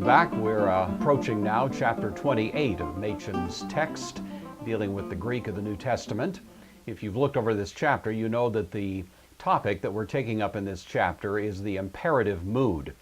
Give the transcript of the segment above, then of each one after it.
back. We're approaching now chapter 28 of Machen's text, dealing with the Greek of the New Testament. If you've looked over this chapter, you know that the topic that we're taking up in this chapter is the imperative mood.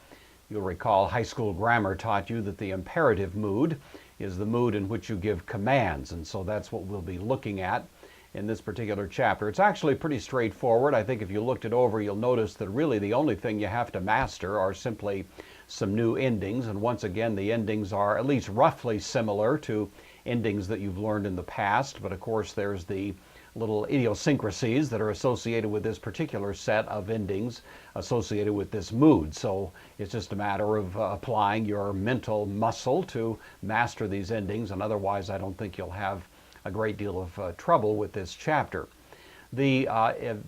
You'll recall high school grammar taught you that the imperative mood is the mood in which you give commands, and so that's what we'll be looking at in this particular chapter. It's actually pretty straightforward. I think if you looked it over, you'll notice that really the only thing you have to master are simply some new endings, and once again the endings are at least roughly similar to endings that you've learned in the past, but of course there's the little idiosyncrasies that are associated with this particular set of endings associated with this mood. So it's just a matter of applying your mental muscle to master these endings, and otherwise I don't think you'll have a great deal of trouble with this chapter. The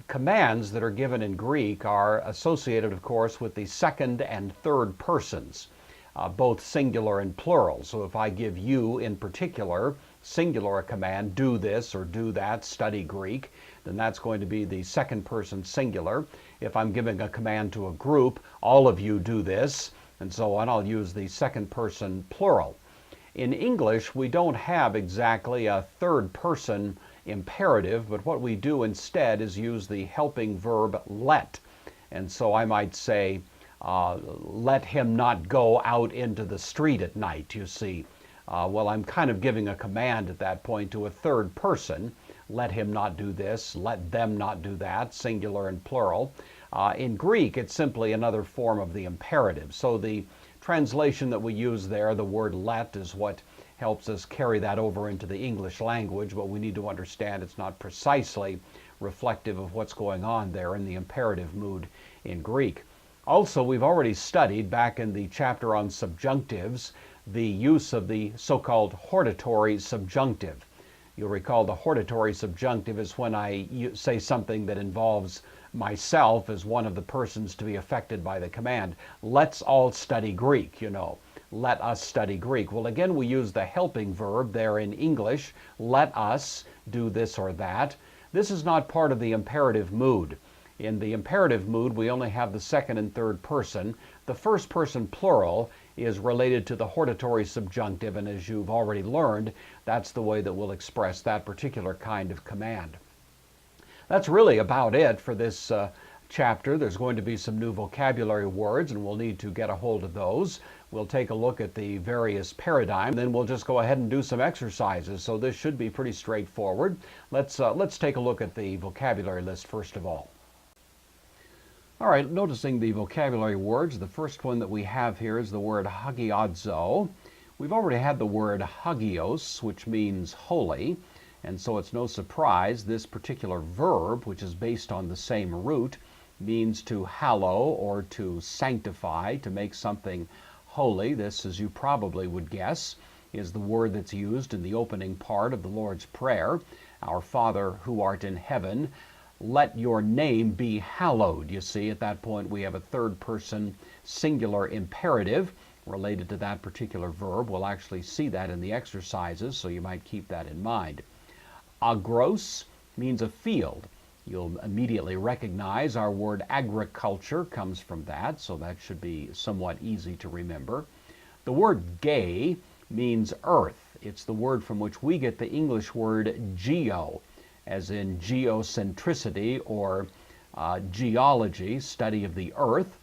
commands that are given in Greek are associated, of course, with the second and third persons, both singular and plural. So if I give you in particular, singular, a command, do this or do that, study Greek, then that's going to be the second person singular. If I'm giving a command to a group, all of you do this, and so on, I'll use the second person plural. In English, we don't have exactly a third person imperative, but what we do instead is use the helping verb let. And so I might say, let him not go out into the street at night, you see. Well, I'm kind of giving a command at that point to a third person. Let him not do this, let them not do that, singular and plural. In Greek, it's simply another form of the imperative. So the translation that we use there, the word let, is what helps us carry that over into the English language, but we need to understand it's not precisely reflective of what's going on there in the imperative mood in Greek. Also, we've already studied back in the chapter on subjunctives the use of the so-called hortatory subjunctive. You'll recall the hortatory subjunctive is when I say something that involves myself as one of the persons to be affected by the command. Let's all study Greek, you know. Let us study Greek. Well, again, we use the helping verb there in English. Let us do this or that. This is not part of the imperative mood. In the imperative mood, we only have the second and third person. The first person plural is related to the hortatory subjunctive, and as you've already learned, that's the way that we'll express that particular kind of command. That's really about it for this chapter. There's going to be some new vocabulary words, and we'll need to get a hold of those. We'll take a look at the various paradigms, then we'll just go ahead and do some exercises. So this should be pretty straightforward. Let's take a look at the vocabulary list first of all. All right, noticing the vocabulary words, the first one that we have here is the word hagiadzo. We've already had the word hagios, which means holy, and so it's no surprise this particular verb, which is based on the same root, means to hallow or to sanctify, to make something holy. This, as you probably would guess, is the word that's used in the opening part of the Lord's Prayer. Our Father who art in heaven, let your name be hallowed. You see, at that point we have a third person singular imperative related to that particular verb. We'll actually see that in the exercises, so you might keep that in mind. Agros means a field. You'll immediately recognize our word agriculture comes from that, so that should be somewhat easy to remember. The word gay means earth. It's the word from which we get the English word geo, as in geocentricity or geology, study of the earth.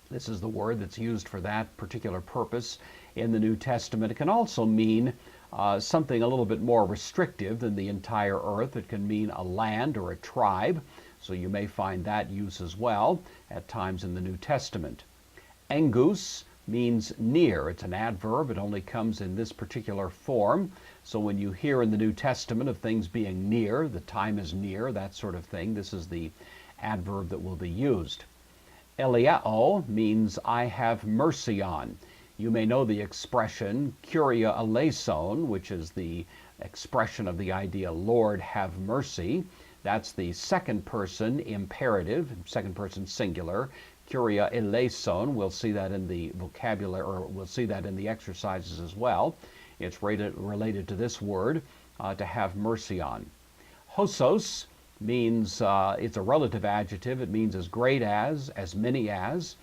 This is the word that's used for that particular purpose in the New Testament. It can also mean something a little bit more restrictive than the entire earth. It can mean a land or a tribe, so you may find that use as well at times in the New Testament. Engus means near. It's an adverb. It only comes in this particular form. So when you hear in the New Testament of things being near, the time is near, that sort of thing, this is the adverb that will be used. Eliao means I have mercy on. You may know the expression Kyria eleison, which is the expression of the idea Lord have mercy. That's the second person imperative, second person singular. Kyria eleison, we'll see that in the vocabulary, or we'll see that in the exercises as well. It's related to this word, to have mercy on. Hosos means, it's a relative adjective. It means as great as many as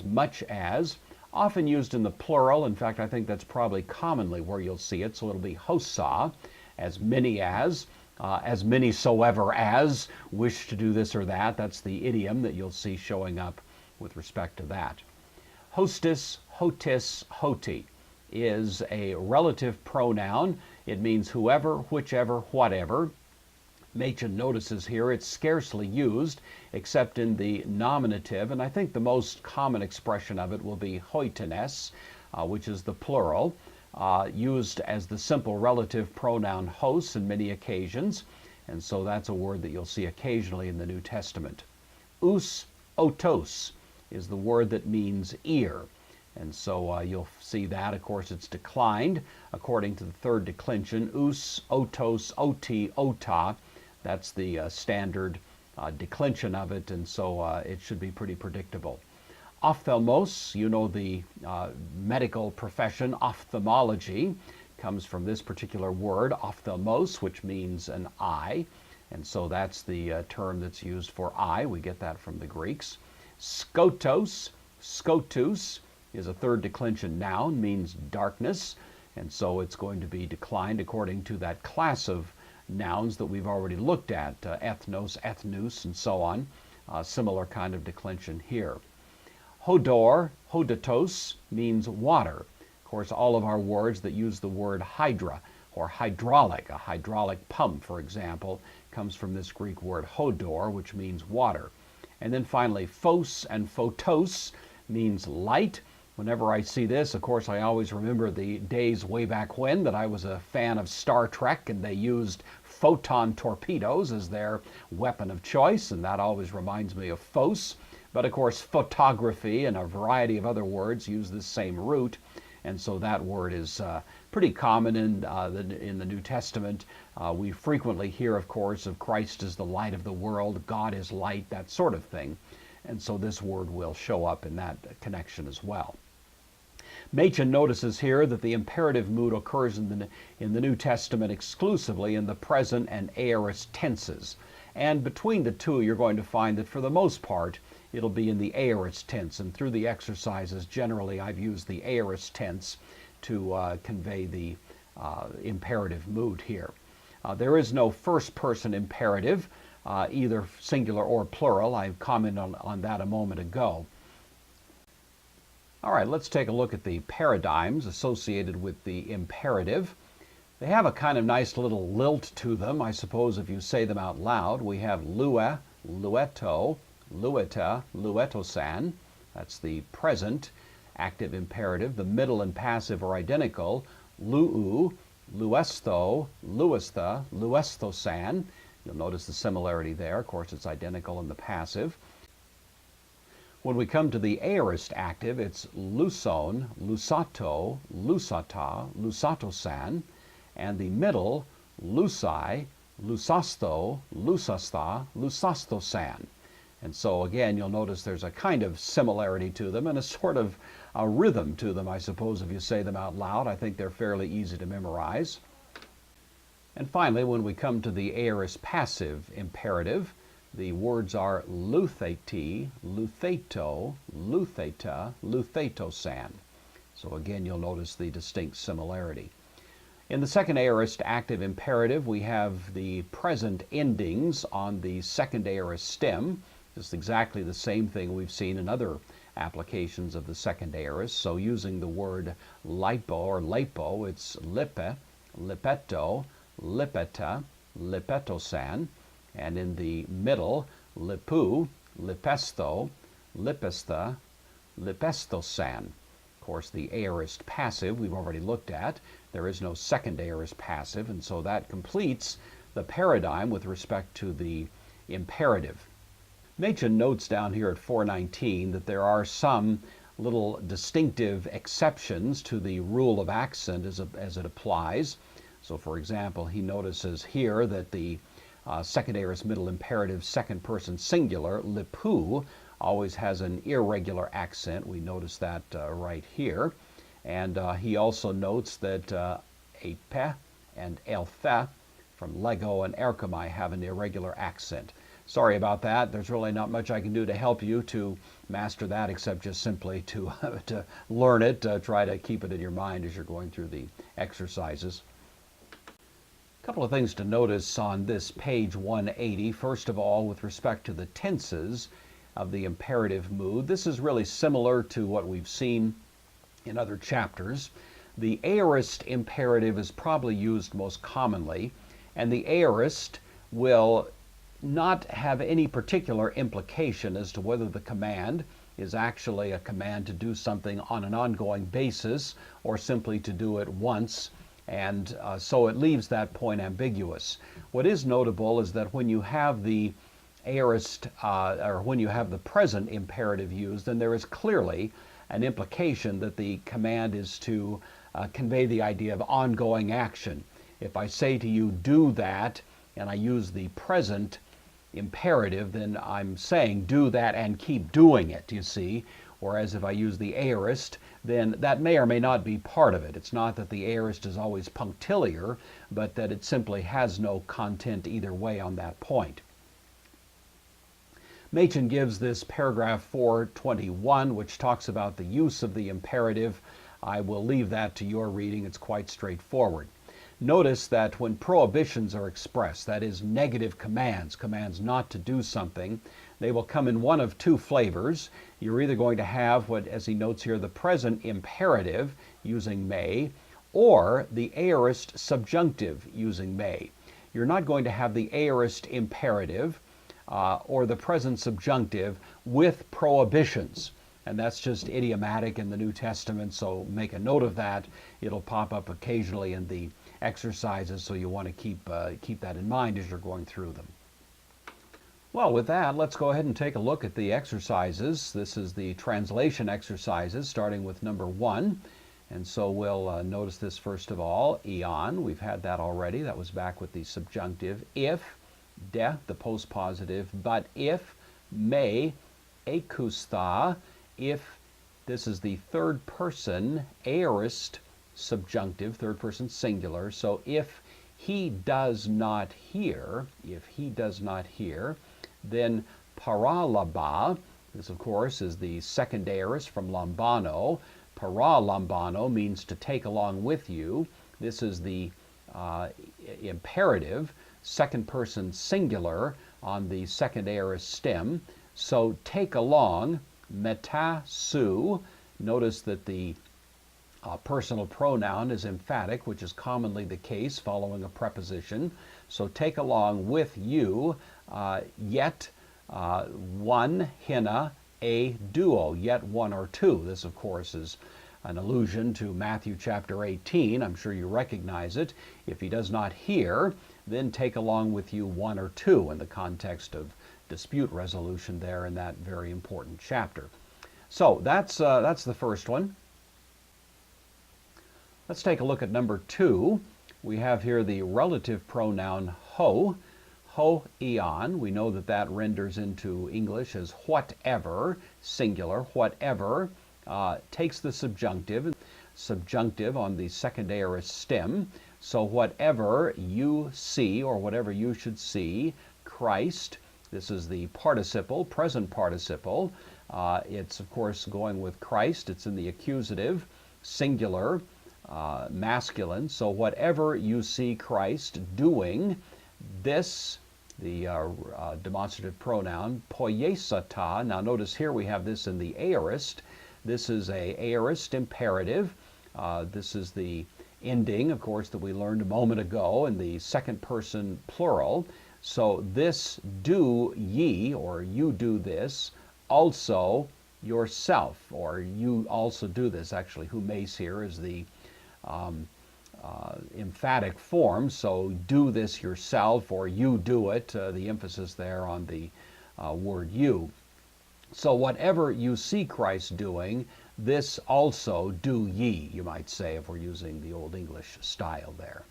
much as. often used in the plural. In fact, I think that's probably commonly where you'll see it. So it'll be hosa, as many soever as wish to do this or that. That's the idiom that you'll see showing up with respect to that. Hostis, hotis, hoti is a relative pronoun. It means whoever, whichever, whatever. Machen notices here it's scarcely used except in the nominative, and I think the most common expression of it will be hoitenes, which is the plural, used as the simple relative pronoun hos in many occasions, and so that's a word that you'll see occasionally in the New Testament. Us otos is the word that means ear, and so you'll see that. Of course, it's declined according to the third declension. Us, otos, oti, ota. That's the standard declension of it, and so it should be pretty predictable. Ophthalmos, you know, the medical profession, ophthalmology, comes from this particular word, ophthalmos, which means an eye, and so that's the term that's used for eye. We get that from the Greeks. Skotos, skotus, is a third declension noun, means darkness, and so it's going to be declined according to that class of nouns that we've already looked at, ethnos, ethnus, and so on. Similar kind of declension here. Hodor, hodatos, means water. Of course, all of our words that use the word hydra or hydraulic, a hydraulic pump, for example, comes from this Greek word hodor, which means water. And then finally, phos and photos means light. Whenever I see this, of course, I always remember the days way back when that I was a fan of Star Trek, and they used photon torpedoes as their weapon of choice, and that always reminds me of phos. But of course, photography and a variety of other words use this same root, and so that word is pretty common in the New Testament. We frequently hear, of course, of Christ as the light of the world, God is light, that sort of thing. And so this word will show up in that connection as well. Machen notices here that the imperative mood occurs in the New Testament exclusively in the present and aorist tenses. And between the two, you're going to find that for the most part, it'll be in the aorist tense. And through the exercises, generally, I've used the aorist tense to convey the imperative mood here. There is no first-person imperative, either singular or plural. I commented on that a moment ago. All right, let's take a look at the paradigms associated with the imperative. They have a kind of nice little lilt to them, I suppose, if you say them out loud. We have lue, lueto, lueta, luetosan. That's the present active imperative. The middle and passive are identical. Luu, luesto, luesta, luestosan. You'll notice the similarity there. Of course, it's identical in the passive. When we come to the aorist active, it's luson, lusato, lusata, lusatosan, and the middle, lusai, lusasto, lusasta, lusastosan. And so again, you'll notice there's a kind of similarity to them and a sort of a rhythm to them, I suppose, if you say them out loud. I think they're fairly easy to memorize. And finally, when we come to the aorist passive imperative, the words are lutheti, lutheto, lutheta, luthetosan. So again, you'll notice the distinct similarity. In the second aorist active imperative, we have the present endings on the second aorist stem. It's exactly the same thing we've seen in other applications of the second aorist. So using the word lipo or lepo, it's lipe, lipeto, lipeta, lipetosan. And in the middle, lipu, lipesto, lipesta, lipestosan. Of course, the aorist passive we've already looked at. There is no second aorist passive, and so that completes the paradigm with respect to the imperative. Machen notes down here at 419 that there are some little distinctive exceptions to the rule of accent as it applies. So, for example, he notices here that the second aorist middle imperative second person singular, lipu, always has an irregular accent. We notice that right here. And he also notes that epe and elphe from lego and erchomai have an irregular accent. Sorry about that. There's really not much I can do to help you to master that except just simply to, to learn it. Try to keep it in your mind as you're going through the exercises. A couple of things to notice on this page 180. First of all, with respect to the tenses of the imperative mood, this is really similar to what we've seen in other chapters. The aorist imperative is probably used most commonly, and the aorist will not have any particular implication as to whether the command is actually a command to do something on an ongoing basis or simply to do it once, and so it leaves that point ambiguous. What is notable is that when you have the aorist or when you have the present imperative used, then there is clearly an implication that the command is to convey the idea of ongoing action. If I say to you, do that, and I use the present imperative, then I'm saying do that and keep doing it, you see. Whereas if I use the aorist, then that may or may not be part of it. It's not that the aorist is always punctiliar, but that it simply has no content either way on that point. Machen gives this paragraph 421, which talks about the use of the imperative. I will leave that to your reading. It's quite straightforward. Notice that when prohibitions are expressed, that is negative commands, commands not to do something, they will come in one of two flavors. You're either going to have what, as he notes here, the present imperative using may, or the aorist subjunctive using may. You're not going to have the aorist imperative or the present subjunctive with prohibitions. And that's just idiomatic in the New Testament, so make a note of that. It'll pop up occasionally in the exercises, so you want to keep that in mind as you're going through them. Well, with that, let's go ahead and take a look at the exercises. This is the translation exercises, starting with number 1. And so we'll notice this first of all, eon. We've had that already. That was back with the subjunctive. If, de, the postpositive, but if, may, acoustha, if, this is the third person, aorist subjunctive, third person singular. So if he does not hear, then paralaba, this of course is the second aorist from lambano. Paralambano means to take along with you. This is the imperative, second person singular on the second aorist stem. So take along, meta su. Notice that the personal pronoun is emphatic, which is commonly the case following a preposition. So take along with you, yet one, hina, a duo, yet one or two. This, of course, is an allusion to Matthew chapter 18. I'm sure you recognize it. If he does not hear, then take along with you one or two in the context of dispute resolution there in that very important chapter. So that's the first one. Let's take a look at number 2. We have here the relative pronoun ho, ho eon. We know that that renders into English as whatever, singular, whatever, takes the subjunctive on the second aorist stem. So whatever you see, or whatever you should see, Christ, this is the participle, present participle. It's of course going with Christ. It's in the accusative, singular, masculine. So whatever you see Christ doing, this, the demonstrative pronoun, poiesata. Now notice here we have this in the aorist. This is a aorist imperative. This is the ending, of course, that we learned a moment ago in the second person plural. So this do ye, or you do this, also yourself, or you also do this. Actually, humes here is the emphatic form, so do this yourself, or you do it, the emphasis there on the word you. So whatever you see Christ doing, this also do ye, you might say, if we're using the Old English style there.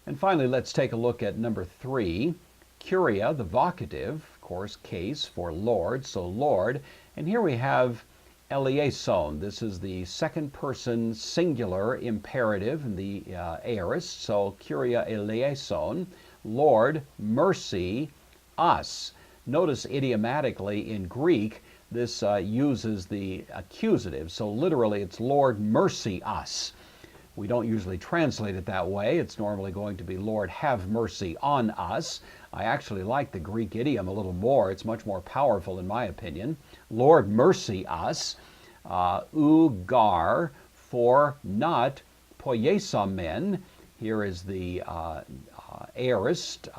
And finally, let's take a look at number 3, curia, the vocative, of course, case for Lord, so Lord. And here we have eleison. This is the second person singular imperative in the aorist, so curia eleison, Lord, mercy, us. Notice idiomatically in Greek, this uses the accusative. So literally it's Lord, mercy us. We don't usually translate it that way. It's normally going to be Lord, have mercy on us. I actually like the Greek idiom a little more. It's much more powerful in my opinion. Lord, mercy us. Gar, for not poiesamen. Here is the aorist,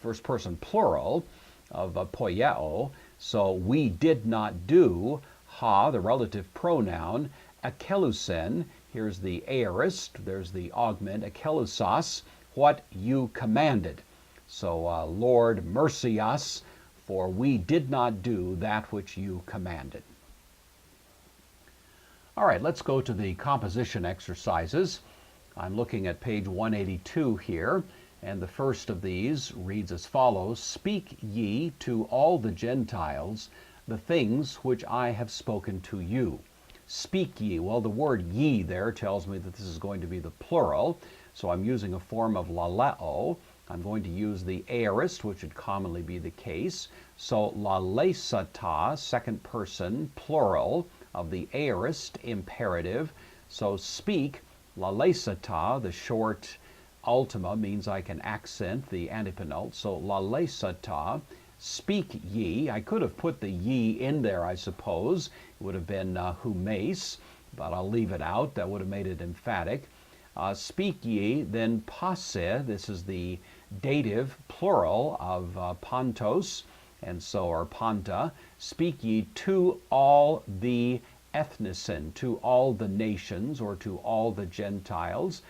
first person plural of poieo. So we did not do. Ha, the relative pronoun. Akelusen, here's the aorist, there's the augment, akelusas, what you commanded. So, Lord, mercy us, for we did not do that which you commanded. All right, let's go to the composition exercises. I'm looking at page 182 here, and the first of these reads as follows: Speak ye to all the Gentiles the things which I have spoken to you. Speak ye. Well, the word ye there tells me that this is going to be the plural, so I'm using a form of laleo. I'm going to use the aorist, which would commonly be the case. So lalesata, second person, plural of the aorist, imperative. So speak, lalesata, the short ultima means I can accent the antepenult. So lalesata, speak ye. I could have put the ye in there, I suppose. It would have been humes, but I'll leave it out. That would have made it emphatic. Speak ye, then passe, this is the dative plural of pantos, and so, or panta. Speak ye to all the ethnisen, to all the nations, or to all the Gentiles.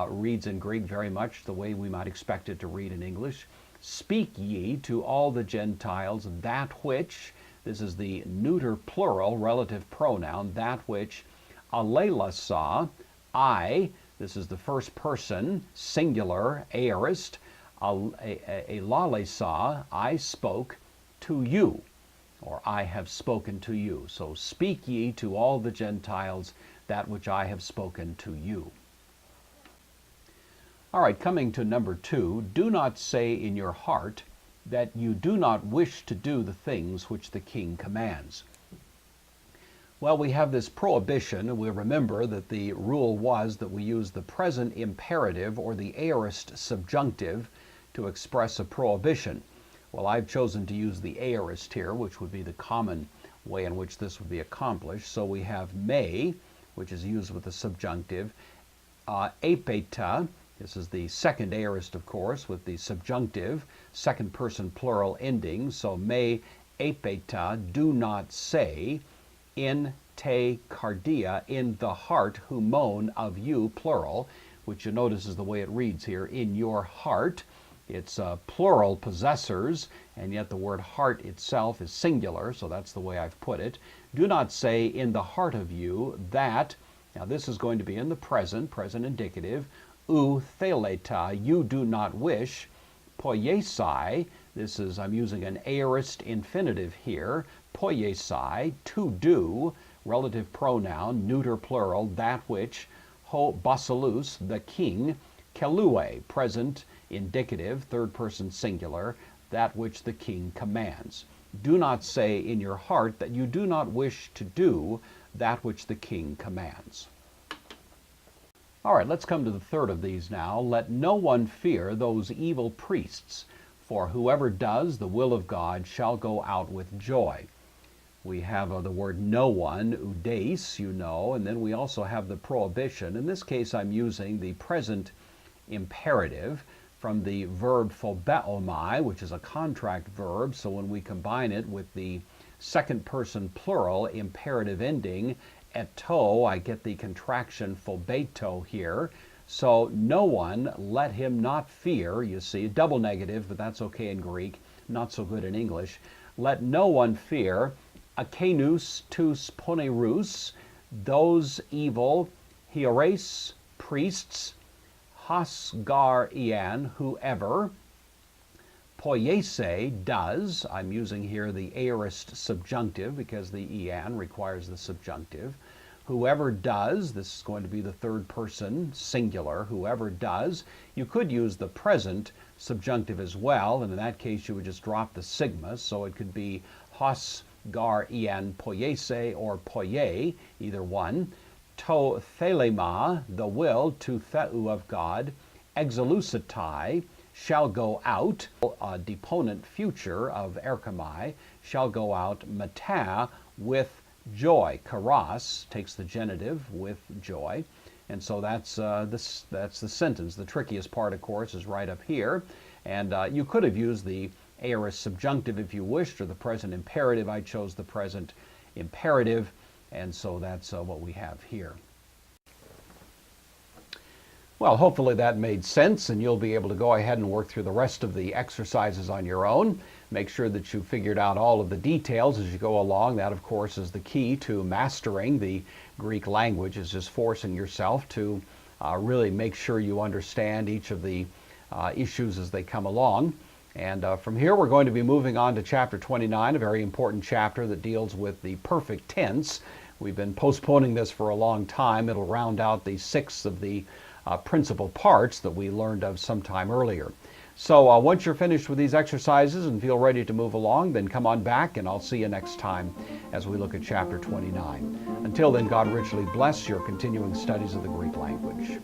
Reads in Greek very much the way we might expect it to read in English. Speak ye to all the Gentiles that which, this is the neuter plural relative pronoun, that which alelasa, I, this is the first person, singular, aorist, alalesa, I spoke to you, or I have spoken to you. So speak ye to all the Gentiles that which I have spoken to you. All right, coming to number 2, do not say in your heart that you do not wish to do the things which the king commands. Well, we have this prohibition, and we remember that the rule was that we use the present imperative or the aorist subjunctive to express a prohibition. Well, I've chosen to use the aorist here, which would be the common way in which this would be accomplished. So we have may, which is used with the subjunctive, apeta. This is the second aorist, of course, with the subjunctive, second person plural ending. So me apeta, do not say, in te cardia, in the heart, humon, of you, plural, which you notice is the way it reads here, in your heart. It's plural possessors, and yet the word heart itself is singular, so that's the way I've put it. Do not say in the heart of you that, now this is going to be in the present indicative, ou theleta, you do not wish, poiesai, this is, I'm using an aorist infinitive here, poiesai, to do, relative pronoun, neuter plural, that which, ho basileus, the king, kelue, present indicative, third person singular, that which the king commands. Do not say in your heart that you do not wish to do that which the king commands. All right, let's come to the third of these now. Let no one fear those evil priests, for whoever does the will of God shall go out with joy. We have the word no one, oudeis, you know, and then we also have the prohibition. In this case, I'm using the present imperative from the verb phobeomai, which is a contract verb. So when we combine it with the second person plural imperative ending, eto, I get the contraction phobeto here. So no one, let him not fear, you see, double negative, but that's okay in Greek, not so good in English. Let no one fear, akenus tus ponerus, those evil, hiores, priests, hasgar ian, whoever, poiese, does, I'm using here the aorist subjunctive because the ian requires the subjunctive, Whoever does, this is going to be the third person singular, whoever does. You could use the present subjunctive as well, and in that case you would just drop the sigma, so it could be hos gar ian poiese or poie, either one. To thelema, the will, to theu of God. Exelusatai, shall go out, deponent future of erchomai, shall go out, mata, with joy. Charos takes the genitive, with joy. And so that's the sentence. The trickiest part, of course, is right up here. And you could have used the aorist subjunctive if you wished, or the present imperative. I chose the present imperative, and so that's what we have here. Well, hopefully that made sense, and you'll be able to go ahead and work through the rest of the exercises on your own. Make sure that you figured out all of the details as you go along. That, of course, is the key to mastering the Greek language, is just forcing yourself to really make sure you understand each of the issues as they come along. And from here, we're going to be moving on to chapter 29, a very important chapter that deals with the perfect tense. We've been postponing this for a long time. It'll round out the 6 of the principal parts that we learned of sometime earlier. So once you're finished with these exercises and feel ready to move along, then come on back and I'll see you next time as we look at chapter 29. Until then, God richly bless your continuing studies of the Greek language.